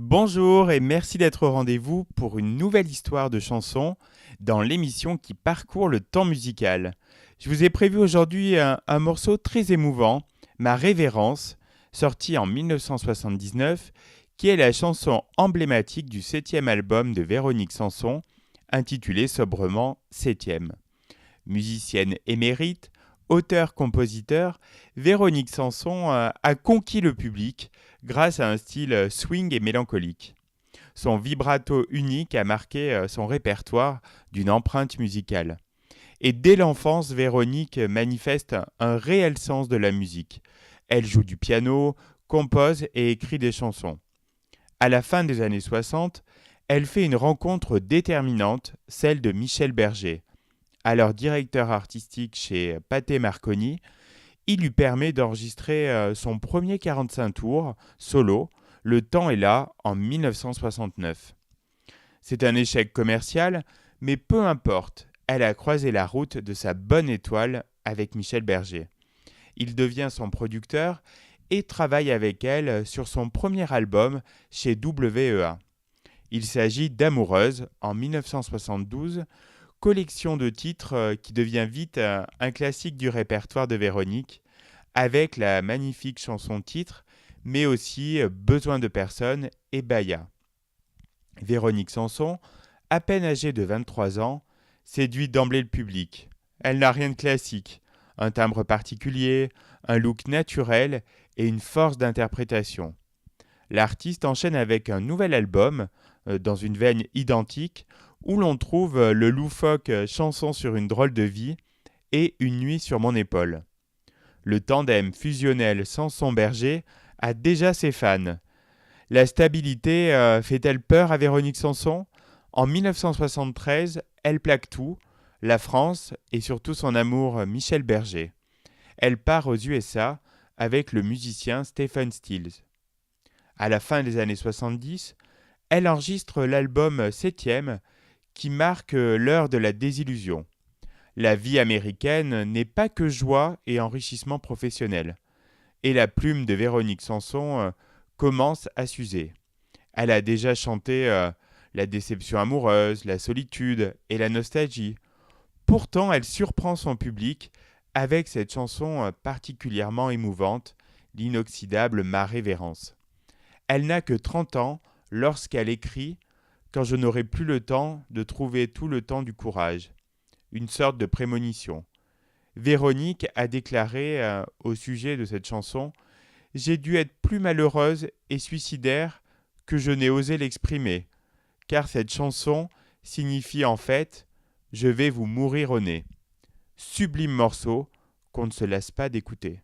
Bonjour et merci d'être au rendez-vous pour une nouvelle histoire de chanson dans l'émission qui parcourt le temps musical. Je vous ai prévu aujourd'hui un morceau très émouvant, Ma Révérence, sorti en 1979, qui est la chanson emblématique du 7e album de Véronique Sanson, intitulé sobrement 7e. Musicienne émérite, auteur-compositeur, Véronique Sanson a conquis le public grâce à un style swing et mélancolique. Son vibrato unique a marqué son répertoire d'une empreinte musicale. Et dès l'enfance, Véronique manifeste un réel sens de la musique. Elle joue du piano, compose et écrit des chansons. À la fin des années 60, elle fait une rencontre déterminante, celle de Michel Berger. Alors directeur artistique chez Pathé Marconi, il lui permet d'enregistrer son premier 45 tours solo, Le temps est là, en 1969. C'est un échec commercial, mais peu importe, elle a croisé la route de sa bonne étoile avec Michel Berger. Il devient son producteur et travaille avec elle sur son premier album chez WEA. Il s'agit d'Amoureuse en 1972, collection de titres qui devient vite un classique du répertoire de Véronique, avec la magnifique chanson-titre, mais aussi Besoin de personne et Baya. Véronique Sanson, à peine âgée de 23 ans, séduit d'emblée le public. Elle n'a rien de classique, un timbre particulier, un look naturel et une force d'interprétation. L'artiste enchaîne avec un nouvel album, dans une veine identique, où l'on trouve le loufoque Chanson sur une drôle de vie et Une nuit sur mon épaule. Le tandem fusionnel Sanson-Berger a déjà ses fans. La stabilité fait-elle peur à Véronique Sanson ? En 1973, elle plaque tout, la France et surtout son amour Michel Berger. Elle part aux USA avec le musicien Stephen Stills. À la fin des années 70, elle enregistre l'album 7e qui marque l'heure de la désillusion. La vie américaine n'est pas que joie et enrichissement professionnel. Et la plume de Véronique Sanson commence à s'user. Elle a déjà chanté la déception amoureuse, la solitude et la nostalgie. Pourtant, elle surprend son public avec cette chanson particulièrement émouvante, l'inoxydable Ma Révérence. Elle n'a que 30 ans lorsqu'elle écrit « Quand je n'aurai plus le temps de trouver tout le temps du courage », une sorte de prémonition. Véronique a déclaré au sujet de cette chanson « J'ai dû être plus malheureuse et suicidaire que je n'ai osé l'exprimer, car cette chanson signifie en fait « Je vais vous mourir au nez ». Sublime morceau qu'on ne se lasse pas d'écouter.